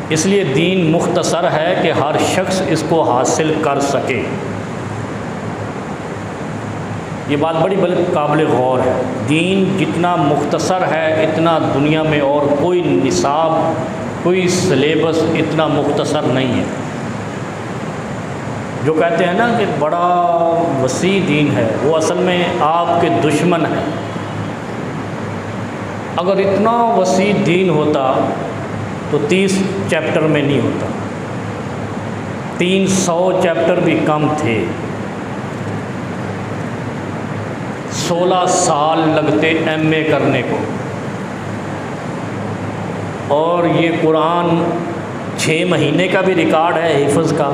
اس لیے دین مختصر ہے کہ ہر شخص اس کو حاصل کر سکے۔ یہ بات بڑی قابل غور ہے۔ دین جتنا مختصر ہے اتنا دنیا میں اور کوئی نصاب، کوئی سلیبس اتنا مختصر نہیں ہے۔ جو کہتے ہیں نا کہ بڑا وسیع دین ہے، وہ اصل میں آپ کے دشمن ہیں۔ اگر اتنا وسیع دین ہوتا تو 30 چیپٹر میں نہیں ہوتا، 300 چیپٹر بھی کم تھے، 16 سال لگتے ایم اے کرنے کو، اور یہ قرآن 6 مہینے کا بھی ریکارڈ ہے حفظ کا،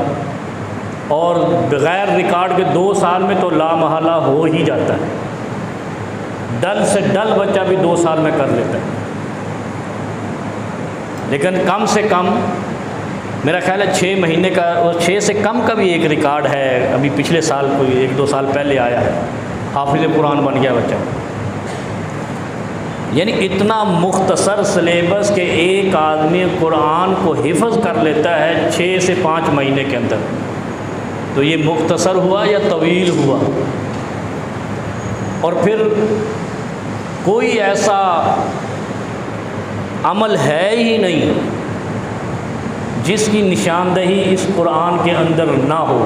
اور بغیر ریکارڈ کے 2 سال میں تو لا محالہ ہو ہی جاتا ہے۔ ڈل سے ڈل بچہ بھی 2 سال میں کر لیتا ہے، لیکن کم سے کم میرا خیال ہے 6 مہینے کا، اور 6 سے کم کا بھی ایک ریکارڈ ہے، ابھی پچھلے سال کوئی 1-2 سال پہلے آیا ہے، حافظ قرآن بن گیا بچہ۔ یعنی اتنا مختصر سلیبس کہ ایک آدمی قرآن کو حفظ کر لیتا ہے 6 سے 5 مہینے کے اندر، تو یہ مختصر ہوا یا طویل ہوا؟ اور پھر کوئی ایسا عمل ہے ہی نہیں جس کی نشاندہی اس قرآن کے اندر نہ ہو،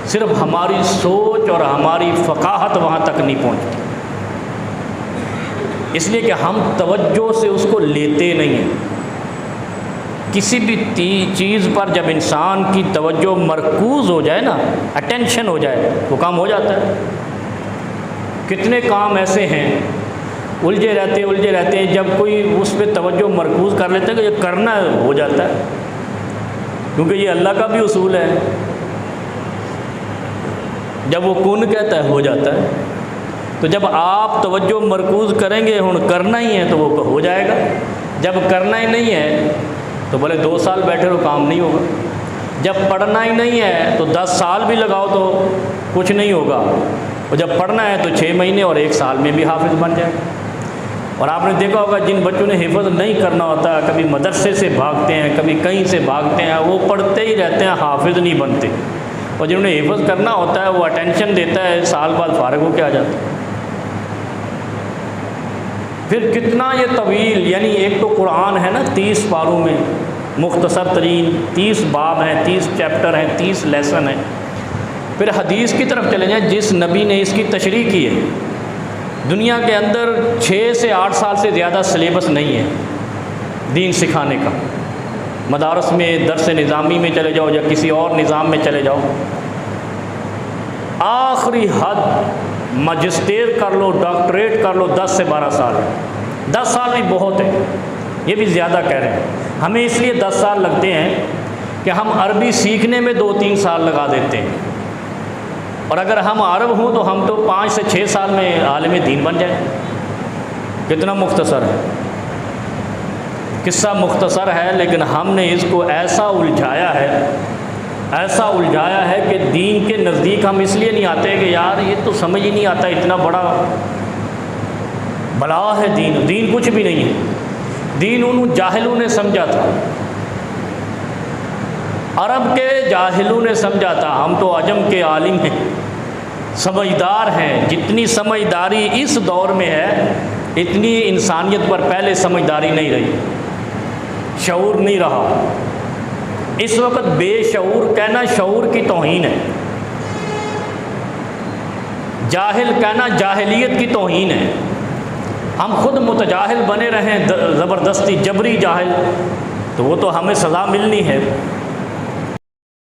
صرف ہماری سوچ اور ہماری فقاہت وہاں تک نہیں پہنچتی، اس لیے کہ ہم توجہ سے اس کو لیتے نہیں ہیں۔ کسی بھی چیز پر جب انسان کی توجہ مرکوز ہو جائے نا، اٹینشن ہو جائے، تو کام ہو جاتا ہے۔ کتنے کام ایسے ہیں الجھے رہتے ہیں، جب کوئی اس پہ توجہ مرکوز کر لیتا ہے کہ یہ کرنا ہو جاتا ہے، کیونکہ یہ اللہ کا بھی اصول ہے، جب وہ کن کہتا ہے ہو جاتا ہے۔ تو جب آپ توجہ مرکوز کریں گے ہن کرنا ہی ہے تو وہ ہو جائے گا، جب کرنا ہی نہیں ہے تو بھلے 2 سال بیٹھے رہو کام نہیں ہوگا، جب پڑھنا ہی نہیں ہے تو 10 سال بھی لگاؤ تو کچھ نہیں ہوگا، اور جب پڑھنا ہے تو 6 مہینے اور 1 سال میں بھی حافظ بن جائے۔ اور آپ نے دیکھا ہوگا جن بچوں نے حفظ نہیں کرنا ہوتا، کبھی مدرسے سے بھاگتے ہیں، کبھی کہیں سے بھاگتے ہیں، وہ پڑھتے ہی رہتے ہیں، حافظ نہیں بنتے، اور جنہوں نے حفظ کرنا ہوتا ہے وہ اٹینشن دیتا ہے، سال بعد فارغ ہو کے آ جاتا ہے۔ پھر کتنا یہ طویل، یعنی ایک تو قرآن ہے نا 30 پاروں میں مختصر ترین، 30 باب ہیں، 30 چیپٹر ہیں، 30 لیسن ہیں۔ پھر حدیث کی طرف چلے جائیں، جس نبی نے اس کی تشریح کی ہے، دنیا کے اندر 6 سے 8 سال سے زیادہ سلیبس نہیں ہے دین سکھانے کا۔ مدارس میں درس نظامی میں چلے جاؤ یا کسی اور نظام میں چلے جاؤ، آخری حد ماجسٹیر کر لو، ڈاکٹریٹ کر لو، 10 سے 12 سال۔ 10 سال بھی بہت ہے، یہ بھی زیادہ کہہ رہے ہیں۔ ہمیں اس لیے 10 سال لگتے ہیں کہ ہم عربی سیکھنے میں 2-3 سال لگا دیتے ہیں، اور اگر ہم عرب ہوں تو ہم تو 5 سے 6 سال میں عالم دین بن جائیں۔ کتنا مختصر ہے، قصہ مختصر ہے، لیکن ہم نے اس کو ایسا الجھایا ہے کہ دین کے نزدیک ہم اس لیے نہیں آتے کہ یار یہ تو سمجھ ہی نہیں آتا، اتنا بڑا بلا ہے دین کچھ بھی نہیں ہے۔ دین انہوں جاہلوں نے سمجھا تھا، عرب کے جاہلوں نے سمجھا تھا، ہم تو عجم کے عالم ہیں، سمجھدار ہیں۔ جتنی سمجھداری اس دور میں ہے اتنی انسانیت پر پہلے سمجھداری نہیں رہی، شعور نہیں رہا۔ اس وقت بے شعور کہنا شعور کی توہین ہے، جاہل کہنا جاہلیت کی توہین ہے۔ ہم خود متجاہل بنے رہیں زبردستی، جبری جاہل، تو وہ تو ہمیں سزا ملنی ہے۔